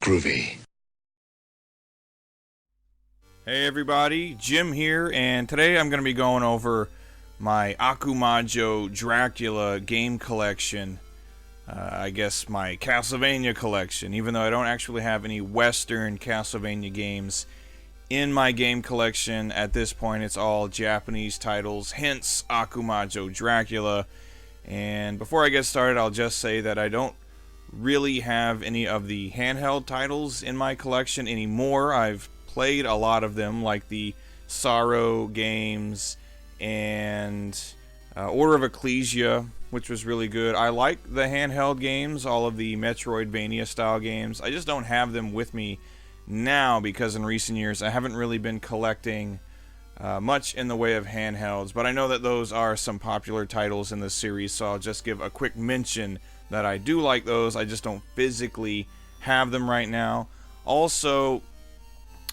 groovy. Hey everybody, Jim here, and today I'm going to be going over my Akumajou Dracula game collection. I guess my Castlevania collection, even though I don't actually have any Western Castlevania games in my game collection at this point. It's all Japanese titles, hence Akumajou Dracula. And before I get started, I'll just say that I don't really have any of the handheld titles in my collection anymore. I've played a lot of them, like the Sorrow games and Order of Ecclesia, which was really good. I like the handheld games, all of the Metroidvania style games. I just don't have them with me now because in recent years I haven't really been collecting much in the way of handhelds, but I know that those are some popular titles in this series, so I'll just give a quick mention that I do like those. I just don't physically have them right now. Also,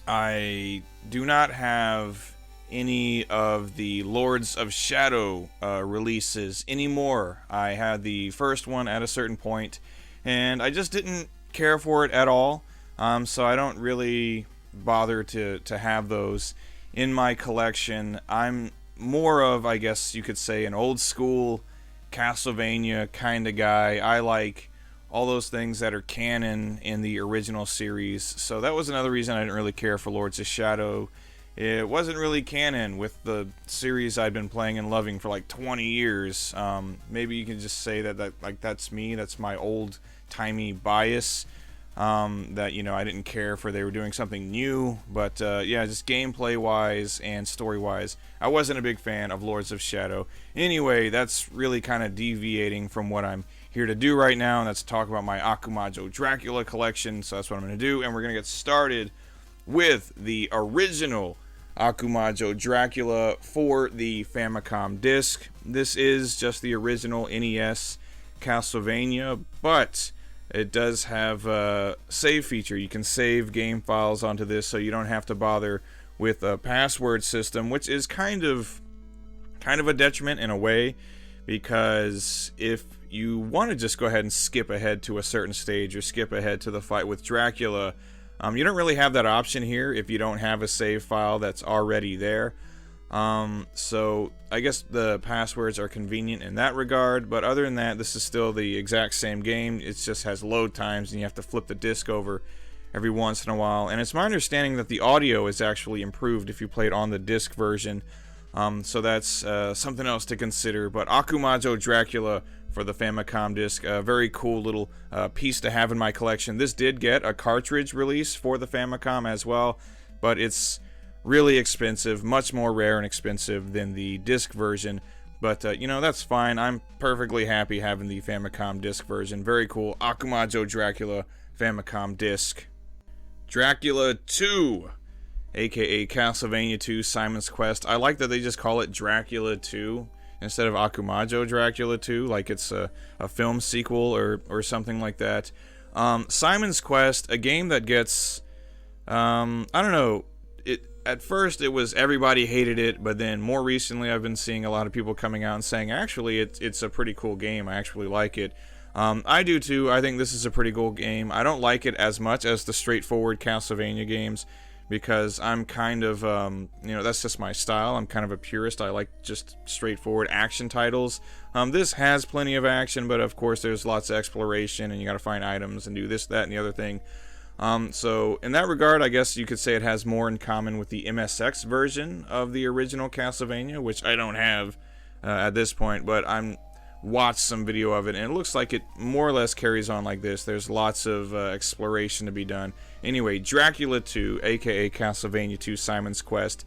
I do not have any of the Lords of Shadow releases anymore. I had the first one at a certain point, and I just didn't care for it at all, so I don't really bother to have those in my collection. I'm more of, I guess you could say, an old school Castlevania kind of guy. I like all those things that are canon in the original series, so that was another reason I didn't really care for Lords of Shadow. It wasn't really canon with the series I'd been playing and loving for like 20 years. Maybe you can just say that like that's me, that's my old-timey bias, that, you know, I didn't care for they were doing something new, but yeah, just gameplay-wise and story-wise, I wasn't a big fan of Lords of Shadow. Anyway, that's really kind of deviating from what I'm here to do right now, and that's talk about my Akumajou Dracula collection, so that's what I'm going to do, and we're going to get started with the original Akumajou Dracula for the Famicom Disk. This is just the original NES Castlevania, but it does have a save feature. You can save game files onto this, so you don't have to bother with a password system, which is kind of a detriment in a way, because if you want to just go ahead and skip ahead to a certain stage or skip ahead to the fight with Dracula, you don't really have that option here if you don't have a save file that's already there. So I guess the passwords are convenient in that regard, but other than that, this is still the exact same game. It just has load times and you have to flip the disc over every once in a while. And it's my understanding that the audio is actually improved if you play it on the disc version. So that's something else to consider. But Akumajou Dracula for the Famicom Disk, a very cool little piece to have in my collection. This did get a cartridge release for the Famicom as well, but it's really expensive, much more rare and expensive than the disc version. But you know, that's fine. I'm perfectly happy having the Famicom Disk version. Very cool. Akumajou Dracula Famicom Disk. Dracula 2, aka Castlevania 2 Simon's Quest. I like that they just call it Dracula 2 instead of Akumajou Dracula 2, like it's a film sequel or something like that. Simon's Quest, a game that gets, I don't know, at first it was everybody hated it, but then more recently I've been seeing a lot of people coming out and saying, actually, it's a pretty cool game, I actually like it. I do too. I think this is a pretty cool game. I don't like it as much as the straightforward Castlevania games, because I'm kind of, you know, that's just my style. I'm kind of a purist. I like just straightforward action titles. This has plenty of action, but of course there's lots of exploration, and you gotta find items and do this, that, and the other thing. So in that regard, I guess you could say it has more in common with the MSX version of the original Castlevania, which I don't have at this point, but I'm watched some video of it, and it looks like it more or less carries on like this. There's lots of exploration to be done. Anyway, Dracula 2, aka Castlevania 2 Simon's Quest,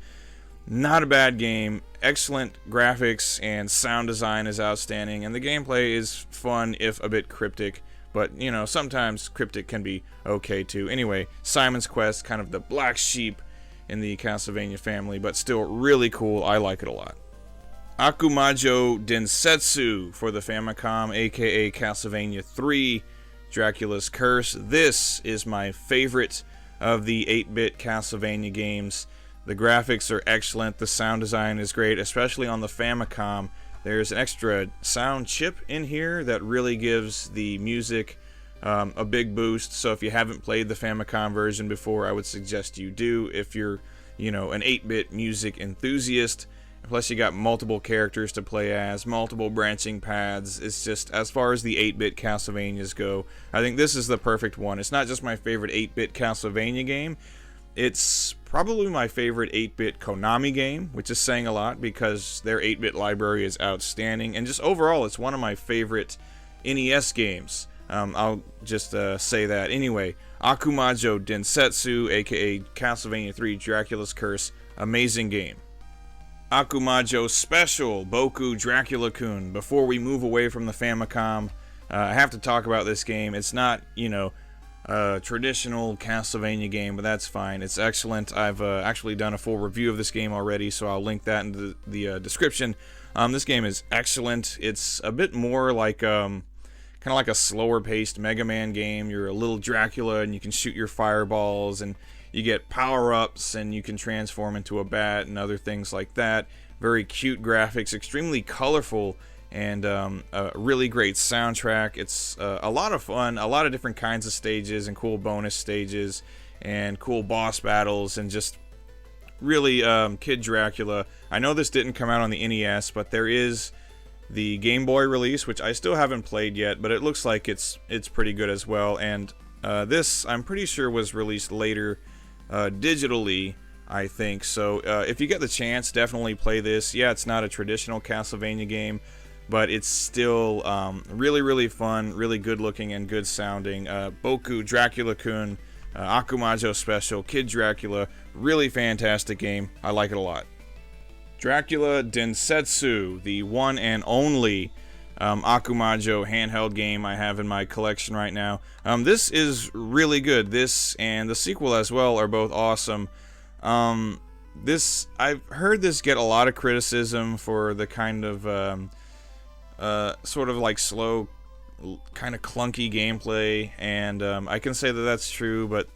not a bad game. Excellent graphics and sound design is outstanding, and the gameplay is fun if a bit cryptic, but you know, sometimes cryptic can be okay too. Anyway, Simon's Quest, kind of the black sheep in the Castlevania family, but still really cool. I like it a lot. Akumajou Densetsu for the Famicom, aka Castlevania III, Dracula's Curse. This is my favorite of the 8-bit Castlevania games. The graphics are excellent, the sound design is great, especially on the Famicom. There's an extra sound chip in here that really gives the music a big boost. So if you haven't played the Famicom version before, I would suggest you do if you're, you know, an 8-bit music enthusiast. Plus you got multiple characters to play as, multiple branching paths. It's just, as far as the 8-bit Castlevanias go, I think this is the perfect one. It's not just my favorite 8-bit Castlevania game, it's probably my favorite 8-bit Konami game, which is saying a lot because their 8-bit library is outstanding. And just overall, it's one of my favorite NES games. I'll just say that. Anyway, Akumajou Densetsu, aka Castlevania III Dracula's Curse, amazing game. Akumajou Special, Boku Dracula-kun. Before we move away from the Famicom, I have to talk about this game. It's not, you know, a traditional Castlevania game, but that's fine. It's excellent. I've actually done a full review of this game already, so I'll link that in the description. This game is excellent. It's a bit more like, kind of like a slower-paced Mega Man game. You're a little Dracula, and you can shoot your fireballs, and you get power-ups, and you can transform into a bat and other things like that. Very cute graphics, extremely colorful, and a really great soundtrack. It's a lot of fun, a lot of different kinds of stages and cool bonus stages and cool boss battles, and just really Kid Dracula. I know this didn't come out on the NES, but there is the Game Boy release, which I still haven't played yet, but it looks like it's pretty good as well. And this, I'm pretty sure, was released later digitally, I think. So if you get the chance, definitely play this. Yeah, it's not a traditional Castlevania game, but it's still really, really fun, really good looking, and good sounding. Boku Dracula-kun, Akumajou Special, Kid Dracula, really fantastic game. I like it a lot. Dracula Densetsu, the one and only Akumajou handheld game I have in my collection right now. This is really good. This and the sequel as well are both awesome. I've heard this get a lot of criticism for the kind of sort of like slow, kind of clunky gameplay, and I can say that that's true, but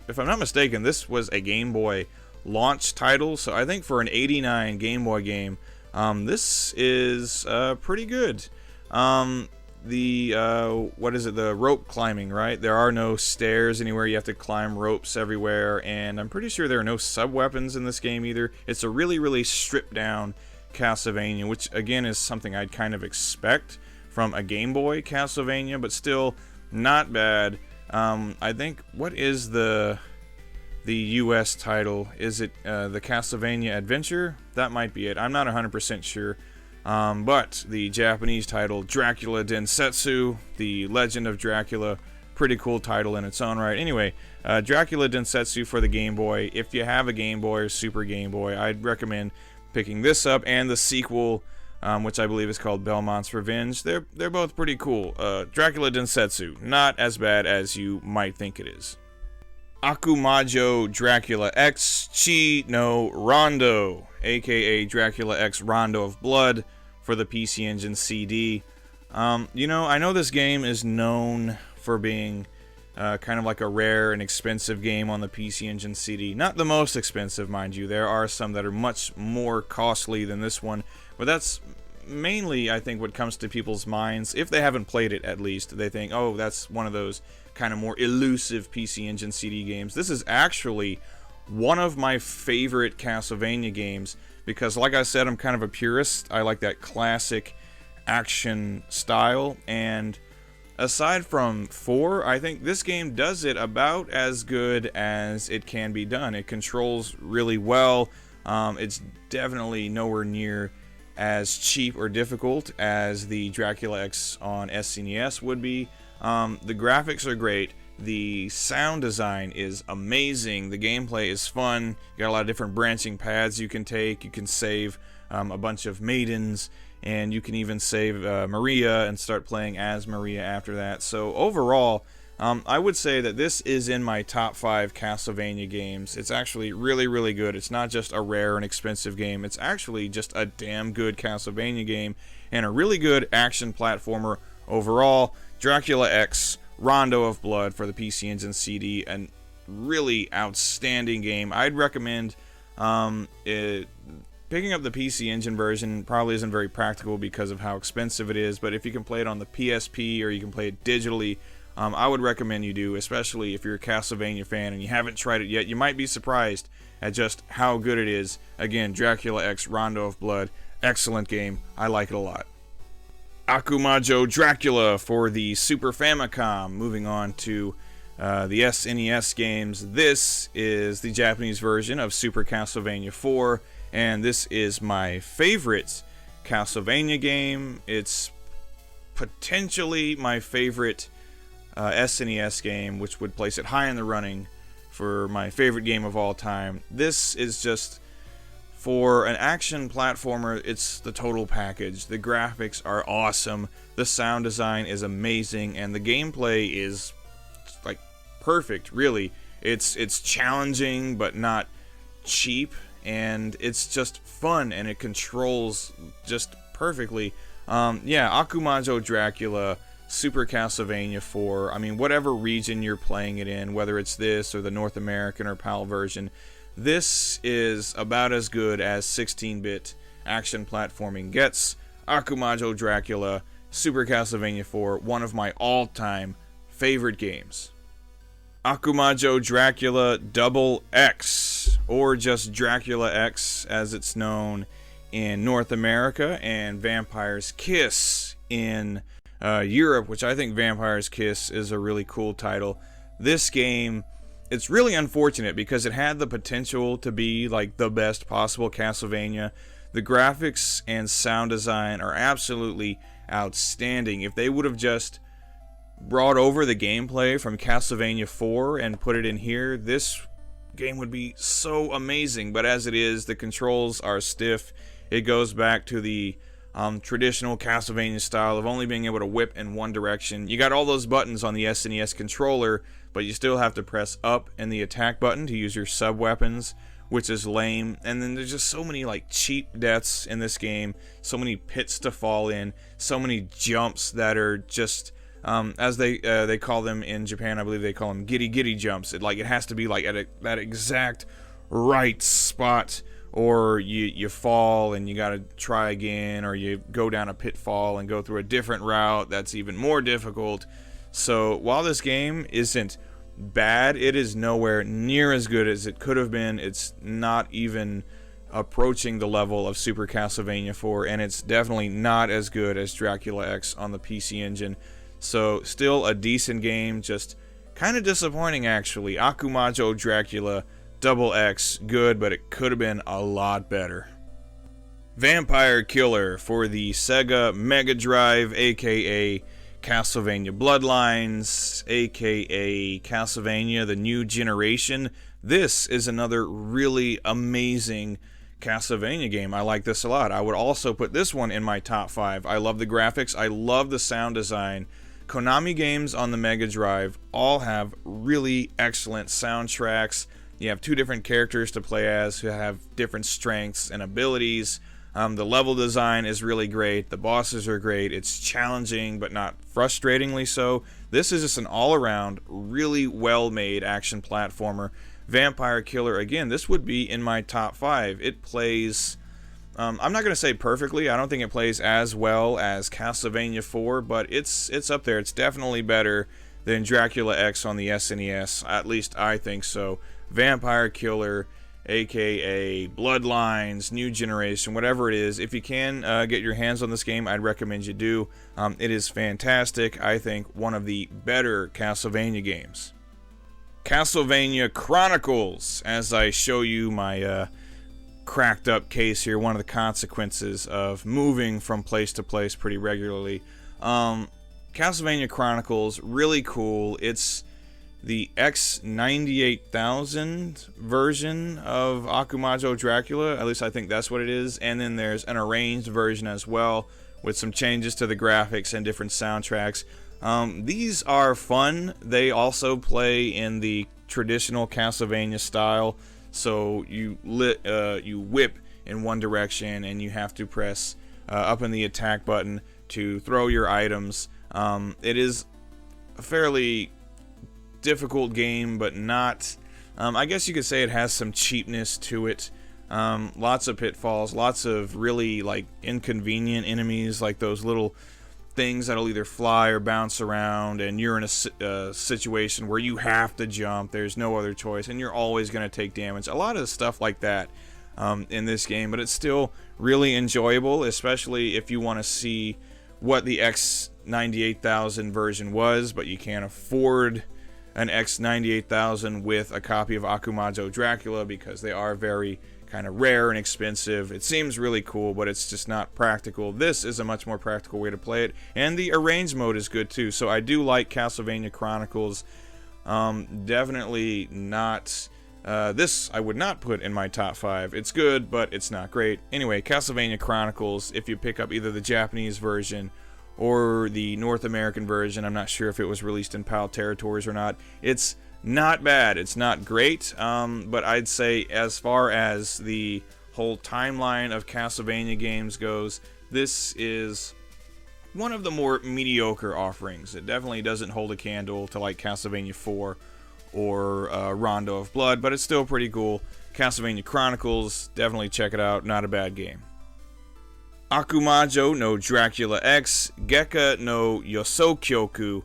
if I'm not mistaken, this was a Game Boy launch title, so I think for an '89 Game Boy game, this is pretty good. What is it, the rope climbing, right? There are no stairs anywhere, you have to climb ropes everywhere, and I'm pretty sure there are no sub-weapons in this game either. It's a really, really stripped down Castlevania, which again is something I'd kind of expect from a Game Boy Castlevania, but still not bad. I think, what is the US title? Is it the Castlevania Adventure? That might be it. I'm not 100% sure. But the Japanese title, Dracula Densetsu, the Legend of Dracula, pretty cool title in its own right. Anyway, Dracula Densetsu for the Game Boy. If you have a Game Boy or Super Game Boy, I'd recommend picking this up and the sequel, which I believe is called Belmont's Revenge. They're both pretty cool. Dracula Densetsu, not as bad as you might think it is. Akumajou Dracula X Chi no Rondo, aka Dracula X Rondo of Blood, for the PC Engine CD. You know, I know this game is known for being kind of like a rare and expensive game on the PC Engine CD. Not the most expensive, mind you. There are some that are much more costly than this one, but that's mainly, I think, what comes to people's minds. If they haven't played it, at least, they think, oh, that's one of those kind of more elusive PC Engine CD games. This is actually one of my favorite Castlevania games because, like I said, I'm kind of a purist. I like that classic action style, and aside from 4, I think this game does it about as good as it can be done. It controls really well. It's definitely nowhere near as cheap or difficult as the Dracula X on SNES would be. The graphics are great. The sound design is amazing. The gameplay is fun. You got a lot of different branching paths you can take. You can save a bunch of maidens, and you can even save Maria and start playing as Maria after that. So overall, I would say that this is in my top 5 Castlevania games. It's actually really, really good. It's not just a rare and expensive game. It's actually just a damn good Castlevania game and a really good action platformer overall. Dracula X, Rondo of Blood for the PC Engine CD, and really outstanding game. I'd recommend picking up the PC Engine version. Probably isn't very practical because of how expensive it is, but if you can play it on the PSP or you can play it digitally I would recommend you do, especially if you're a Castlevania fan and you haven't tried it yet. You might be surprised at just how good it is. Again, Dracula X, Rondo of Blood, excellent game. I like it a lot. Akumajou Dracula for the Super Famicom. Moving on to the SNES games. This is the Japanese version of Super Castlevania IV, and this is my favorite Castlevania game. It's potentially my favorite SNES game, which would place it high in the running for my favorite game of all time. This is just, for an action platformer, it's the total package. The graphics are awesome, the sound design is amazing, and the gameplay is like perfect, really. It's challenging but not cheap, and it's just fun, and it controls just perfectly. Yeah, Akumajou Dracula, Super Castlevania IV. I mean, whatever region you're playing it in, whether it's this or the North American or PAL version, this is about as good as 16-bit action platforming gets. Akumajou Dracula, Super Castlevania IV, one of my all-time favorite games. Akumajou Dracula X, or just Dracula X as it's known in North America, and Vampire's Kiss in Europe, which I think Vampire's Kiss is a really cool title. This game, it's really unfortunate because it had the potential to be like the best possible Castlevania. The graphics and sound design are absolutely outstanding. If they would have just brought over the gameplay from Castlevania IV and put it in here, this game would be so amazing. But as it is, the controls are stiff. It goes back to the traditional Castlevania style of only being able to whip in one direction. You got all those buttons on the SNES controller, but you still have to press up and the attack button to use your sub weapons, which is lame. And then there's just so many like cheap deaths in this game, so many pits to fall in, so many jumps that are just as they call them in Japan. I believe they call them giddy jumps. It has to be like at that exact right spot, or you fall and you gotta try again, or you go down a pitfall and go through a different route that's even more difficult. So while this game isn't bad, it is nowhere near as good as it could have been. It's not even approaching the level of Super Castlevania IV, and it's definitely not as good as Dracula X on the PC Engine. So still a decent game, just kind of disappointing actually. Akumajou Dracula X, good, but it could have been a lot better. Vampire Killer for the Sega Mega Drive, aka Castlevania Bloodlines, aka Castlevania the New Generation. This is another really amazing Castlevania game. I like this a lot. I would also put this one in my top 5. I love the graphics, I love the sound design. Konami games on the Mega Drive all have really excellent soundtracks. You have 2 different characters to play as who have different strengths and abilities. The level design is really great. The bosses are great. It's challenging, but not frustratingly so. This is just an all-around, really well-made action platformer. Vampire Killer, again, this would be in my top 5. It plays, I'm not going to say perfectly. I don't think it plays as well as Castlevania IV, but it's up there. It's definitely better than Dracula X on the SNES. At least I think so. Vampire Killer, aka Bloodlines, New Generation, whatever it is. If you can get your hands on this game, I'd recommend you do. It is fantastic. I think one of the better Castlevania games. Castlevania Chronicles, as I show you my cracked up case here, one of the consequences of moving from place to place pretty regularly. Castlevania Chronicles, really cool. It's the X98000 version of Akumajou Dracula, at least I think that's what it is, and then there's an arranged version as well with some changes to the graphics and different soundtracks. These are fun. They also play in the traditional Castlevania style, so you whip in one direction and you have to press up in the attack button to throw your items. It is a fairly difficult game, but not, I guess you could say it has some cheapness to it. Lots of pitfalls, lots of really like inconvenient enemies, like those little things that'll either fly or bounce around, and you're in a situation where you have to jump. There's no other choice, and you're always going to take damage. A lot of stuff like that in this game, but it's still really enjoyable, especially if you want to see what the X98000 version was, but you can't afford an X98000 with a copy of Akumajou Dracula because they are very kind of rare and expensive. It seems really cool, but it's just not practical. This is a much more practical way to play it, and the arrange mode is good too. So I do like Castlevania Chronicles. Definitely not. This I would not put in my top 5. It's good, but it's not great. Anyway, Castlevania Chronicles, if you pick up either the Japanese version or the North American version, I'm not sure if it was released in PAL territories or not, it's not bad. It's not great, but I'd say as far as the whole timeline of Castlevania games goes, this is one of the more mediocre offerings. It definitely doesn't hold a candle to like Castlevania IV or Rondo of Blood, but it's still pretty cool. Castlevania Chronicles, definitely check it out. Not a bad game. Akumajou no Dracula X, Gekka no Yosokyoku,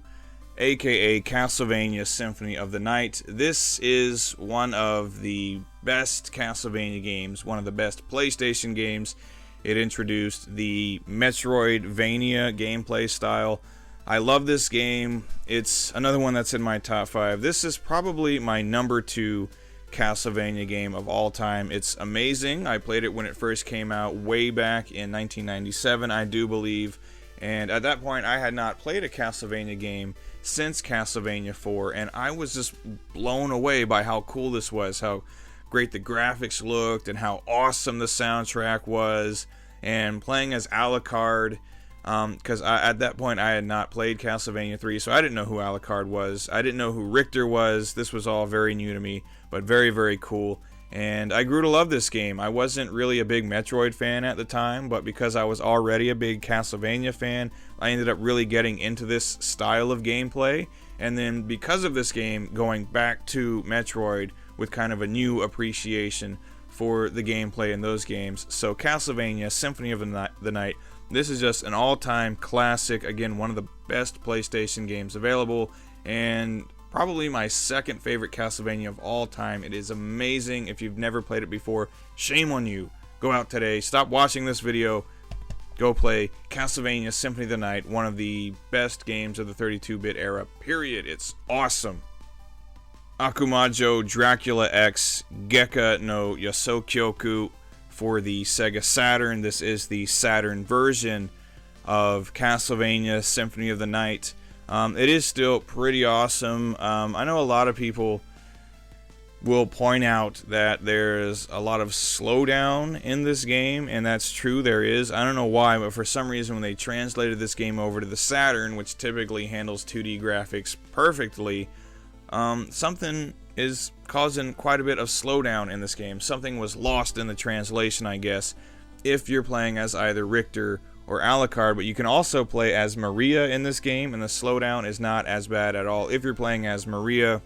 aka Castlevania Symphony of the Night. This is one of the best Castlevania games, one of the best PlayStation games. It introduced the Metroidvania gameplay style. I love this game. It's another one that's in my top 5. This is probably my number 2 Castlevania game of all time. It's amazing. I played it when it first came out way back in 1997, I do believe. And at that point, I had not played a Castlevania game since Castlevania IV, and I was just blown away by how cool this was, how great the graphics looked, and how awesome the soundtrack was. And playing as Alucard, because at that point I had not played Castlevania 3, so I didn't know who Alucard was. I didn't know who Richter was. This was all very new to me, but very, very cool. And I grew to love this game. I wasn't really a big Metroid fan at the time, but because I was already a big Castlevania fan, I ended up really getting into this style of gameplay. And then because of this game, going back to Metroid with kind of a new appreciation for the gameplay in those games. So Castlevania Symphony of the Night, this is just an all-time classic. Again, one of the best PlayStation games available, and probably my second favorite Castlevania of all time. It is amazing. If you've never played it before, shame on you. Go out today, stop watching this video, go play Castlevania Symphony of the Night, one of the best games of the 32-bit era, period. It's awesome. Akumajou Dracula X, Gekka no Yosokyoku for the Sega Saturn. This is the Saturn version of Castlevania Symphony of the Night. It is still pretty awesome. I know a lot of people will point out that there's a lot of slowdown in this game, and that's true, there is. I don't know why, but for some reason when they translated this game over to the Saturn, which typically handles 2D graphics perfectly, something is causing quite a bit of slowdown in this game. Something was lost in the translation, I guess, if you're playing as either Richter or Alucard, but you can also play as Maria in this game, and the slowdown is not as bad at all if you're playing as Maria.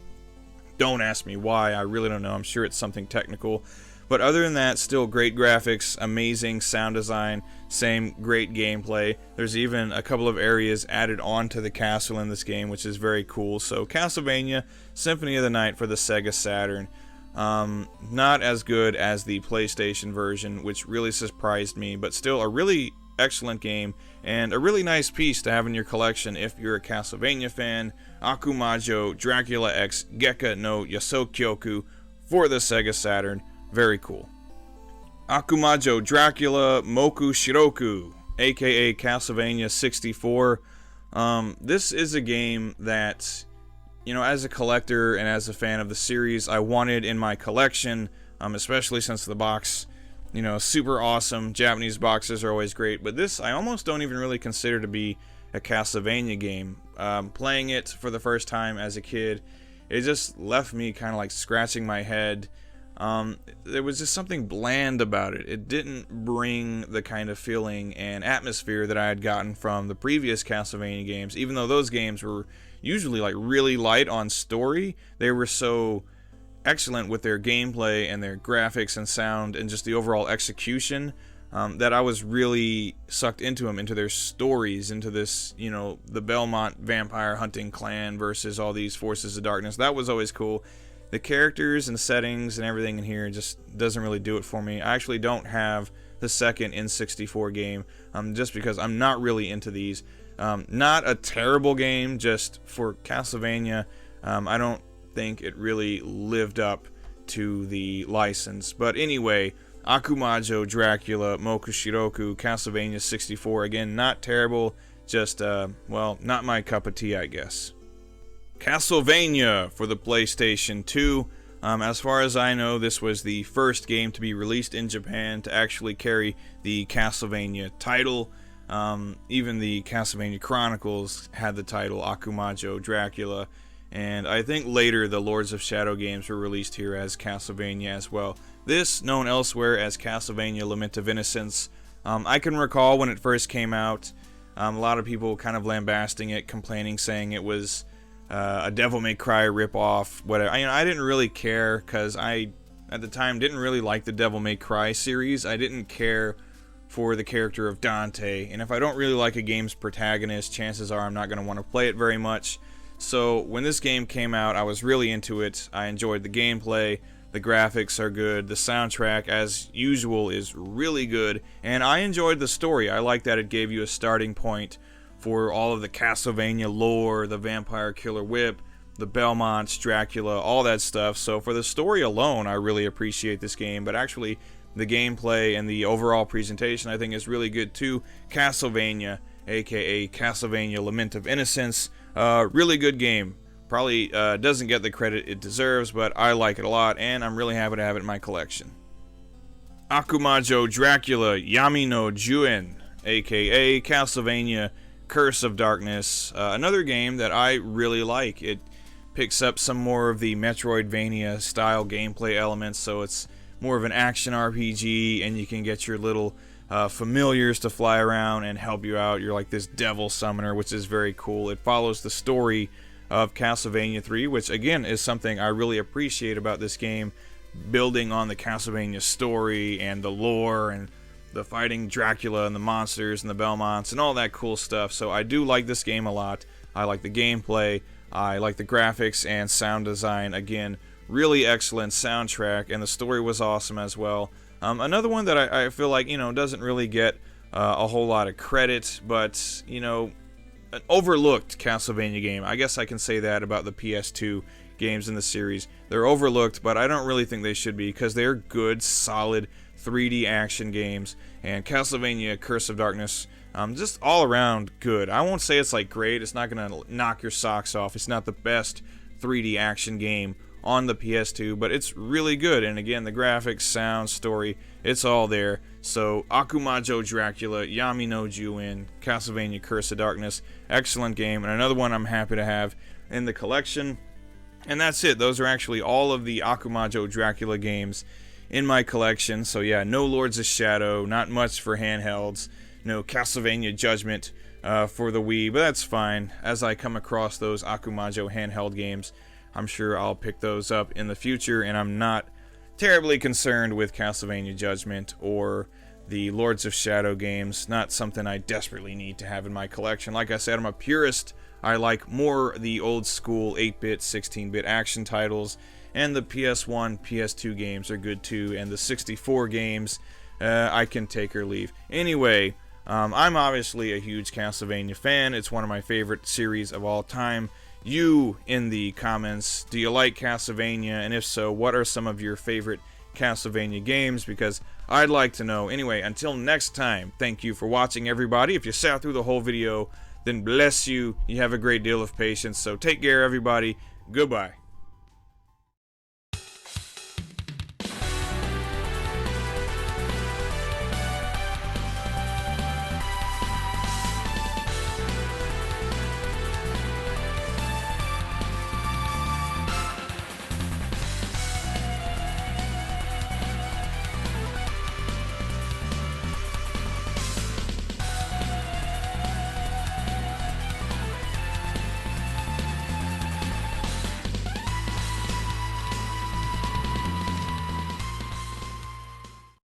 Don't ask me why, I really don't know. I'm sure it's something technical. But other than that, still great graphics, amazing sound design, same great gameplay. There's even a couple of areas added onto the castle in this game, which is very cool. So Castlevania Symphony of the Night for the Sega Saturn. Not as good as the PlayStation version, which really surprised me, but still a really excellent game and a really nice piece to have in your collection if you're a Castlevania fan. Akumajou Dracula X, Gekka no Yosokyoku for the Sega Saturn. Very cool. Akumajou Dracula Moku Shiroku, aka Castlevania 64. This is a game that, you know, as a collector and as a fan of the series, I wanted in my collection, especially since the box, you know, super awesome. Japanese boxes are always great, but this I almost don't even really consider to be a Castlevania game. Playing it for the first time as a kid, it just left me kind of like scratching my head. There was just something bland about it. It didn't bring the kind of feeling and atmosphere that I had gotten from the previous Castlevania games. Even though those games were usually like really light on story, they were so excellent with their gameplay and their graphics and sound and just the overall execution. that I was really sucked into them, into their stories, into this, you know, the Belmont vampire hunting clan versus all these forces of darkness. That was always cool. The characters and settings and everything in here just doesn't really do it for me. I actually don't have the second N64 game, just because I'm not really into these. Not a terrible game, just for Castlevania. I don't think it really lived up to the license. But anyway, Akumajou Dracula Mokushiroku Castlevania 64. Again, not terrible, just, well, not my cup of tea, I guess. Castlevania for the PlayStation 2. As far as I know, this was the first game to be released in Japan to actually carry the Castlevania title. Even the Castlevania Chronicles had the title Akumajou Dracula. And I think later the Lords of Shadow games were released here as Castlevania as well. This, known elsewhere as Castlevania Lament of Innocence. I can recall when it first came out, a lot of people kind of lambasting it, complaining, saying it was a Devil May Cry ripoff, whatever. I didn't really care, because I, at the time, didn't really like the Devil May Cry series. I didn't care for the character of Dante, and if I don't really like a game's protagonist, chances are I'm not going to want to play it very much. So when this game came out, I was really into it. I enjoyed the gameplay, the graphics are good, the soundtrack, as usual, is really good, and I enjoyed the story. I like that it gave you a starting point for all of the Castlevania lore, the Vampire Killer Whip, the Belmonts, Dracula, all that stuff. So for the story alone, I really appreciate this game, but actually the gameplay and the overall presentation I think is really good too. Castlevania, aka Castlevania Lament of Innocence, really good game. Probably doesn't get the credit it deserves, but I like it a lot, and I'm really happy to have it in my collection. Akumajou Dracula Yami no Juen, aka Castlevania Curse of Darkness, another game that I really like. It picks up some more of the Metroidvania style gameplay elements, so it's more of an action RPG, and you can get your little familiars to fly around and help you out. You're like this devil summoner, which is very cool. It follows the story of Castlevania 3, which again is something I really appreciate about this game, building on the Castlevania story and the lore and the fighting Dracula and the monsters and the Belmonts and all that cool stuff. So I do like this game a lot. I like the gameplay, I like the graphics and sound design. Again, really excellent soundtrack, and the story was awesome as well. Another one that I feel like, you know, doesn't really get a whole lot of credit, but, you know, an overlooked Castlevania game. I guess I can say that about the PS2 games in the series. They're overlooked, but I don't really think they should be, because they're good, solid 3D action games. And Castlevania Curse of Darkness, just all around good. I won't say it's like great. It's not going to knock your socks off. It's not the best 3D action game on the PS2, but it's really good. And again, the graphics, sound, story, it's all there. So Akumajou Dracula Yami no Juen, Castlevania Curse of Darkness, excellent game, and another one I'm happy to have in the collection. And that's it. Those are actually all of the Akumajou Dracula games in my collection. So yeah, no Lords of Shadow, not much for handhelds, no Castlevania Judgment for the Wii, but that's fine. As I come across those Akumajou handheld games, I'm sure I'll pick those up in the future, and I'm not terribly concerned with Castlevania Judgment or the Lords of Shadow games. Not something I desperately need to have in my collection. Like I said, I'm a purist. I like more the old school 8-bit, 16-bit action titles, and the PS1, PS2 games are good too, and the 64 games, I can take or leave. Anyway, I'm obviously a huge Castlevania fan. It's one of my favorite series of all time. You, in the comments, do you like Castlevania? And if so, what are some of your favorite Castlevania games? Because I'd like to know. Anyway, until next time, thank you for watching, everybody. If you sat through the whole video, then bless you. You have a great deal of patience. So take care, everybody. Goodbye.